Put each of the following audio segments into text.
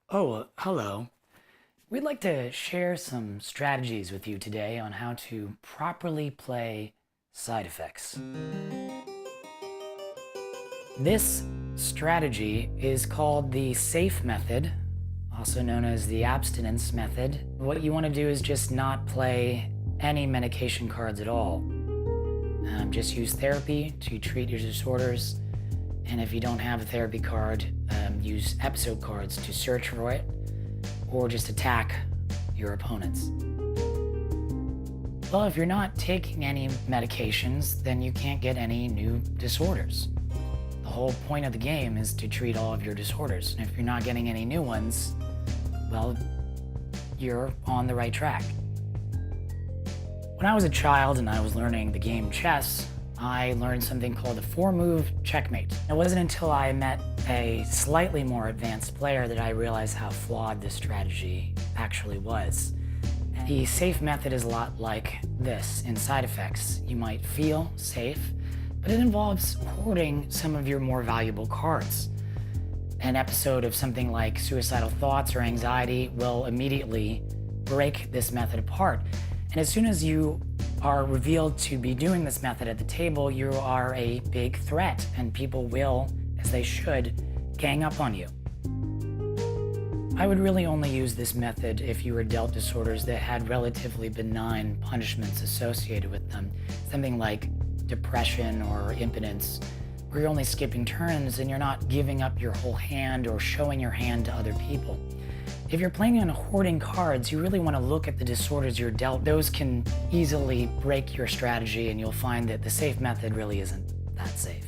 Hello. We'd like to share some strategies with you today on how to properly play side effects. This strategy is called the SAFE method, also known as the abstinence method. What you want to do is just not play any medication cards at all. Just use therapy to treat your disorders. And if you don't have a therapy card, use episode cards to search for it, or just attack your opponents. Well, if you're not taking any medications, then you can't get any new disorders. The whole point of the game is to treat all of your disorders. And if you're not getting any new ones, well, you're on the right track. When I was a child and I was learning the game chess, I learned something called the 4-move checkmate. It wasn't until I met a slightly more advanced player that I realized how flawed this strategy actually was. The SAFE method is a lot like this in side effects. You might feel safe, but it involves hoarding some of your more valuable cards. An episode of something like suicidal thoughts or anxiety will immediately break this method apart. And as soon as you are revealed to be doing this method at the table, you are a big threat, and people will, as they should, gang up on you. I would really only use this method if you were dealt disorders that had relatively benign punishments associated with them, something like depression or impotence, where you're only skipping turns and you're not giving up your whole hand or showing your hand to other people. If you're planning on hoarding cards, you really want to look at the disorders you're dealt. Those can easily break your strategy, and you'll find that the SAFE method really isn't that safe.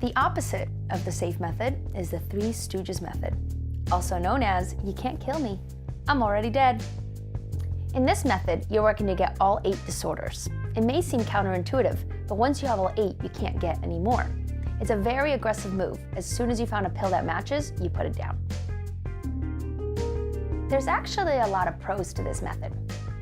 The opposite of the SAFE method is the Three Stooges method, also known as "you can't kill me, I'm already dead." In this method, you're working to get all 8 disorders. It may seem counterintuitive, but once you have all 8, you can't get any more. It's a very aggressive move. As soon as you found a pill that matches, you put it down. There's actually a lot of pros to this method.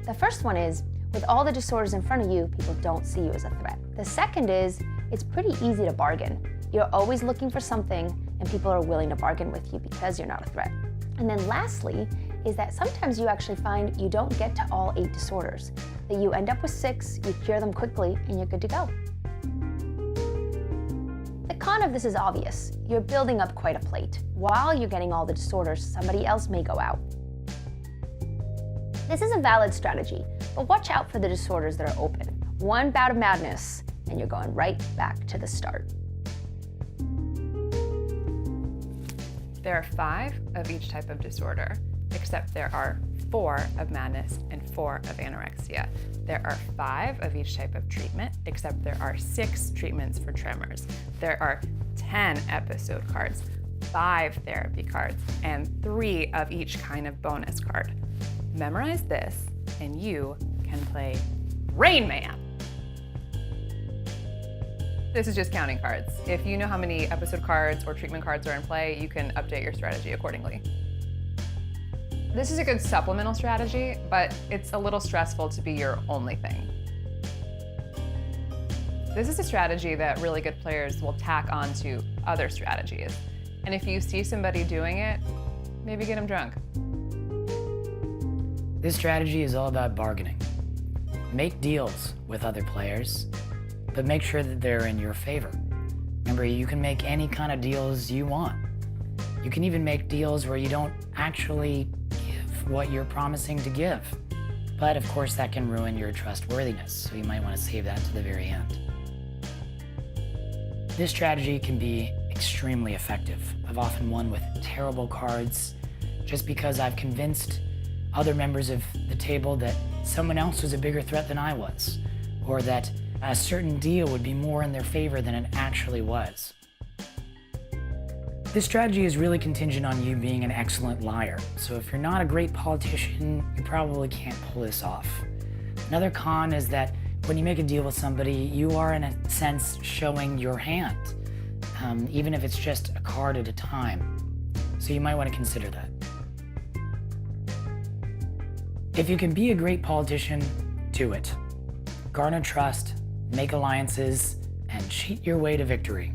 The first one is, with all the disorders in front of you, people don't see you as a threat. The second is, it's pretty easy to bargain. You're always looking for something, and people are willing to bargain with you because you're not a threat. And then lastly, is that sometimes you actually find you don't get to all 8 disorders, that you end up with 6, you cure them quickly, and you're good to go. The con of this is obvious. You're building up quite a plate. While you're getting all the disorders, somebody else may go out. This is a valid strategy, but watch out for the disorders that are open. One bout of madness, and you're going right back to the start. There are 5 of each type of disorder, except there are 4 of madness and 4 of anorexia. There are 5 of each type of treatment, except there are 6 treatments for tremors. There are 10 episode cards, 5 therapy cards, and 3 of each kind of bonus card. Memorize this, and you can play Rain Man. This is just counting cards. If you know how many episode cards or treatment cards are in play, you can update your strategy accordingly. This is a good supplemental strategy, but it's a little stressful to be your only thing. This is a strategy that really good players will tack on to other strategies. And if you see somebody doing it, maybe get them drunk. This strategy is all about bargaining. Make deals with other players, but make sure that they're in your favor. Remember, you can make any kind of deals you want. You can even make deals where you don't actually give what you're promising to give. But of course, that can ruin your trustworthiness, so you might want to save that to the very end. This strategy can be extremely effective. I've often won with terrible cards just because I've convinced other members of the table that someone else was a bigger threat than I was, or that a certain deal would be more in their favor than it actually was. This strategy is really contingent on you being an excellent liar, so if you're not a great politician, you probably can't pull this off. Another con is that when you make a deal with somebody, you are in a sense showing your hand, even if it's just a card at a time. So you might want to consider that. If you can be a great politician, do it. Garner trust, make alliances, and cheat your way to victory.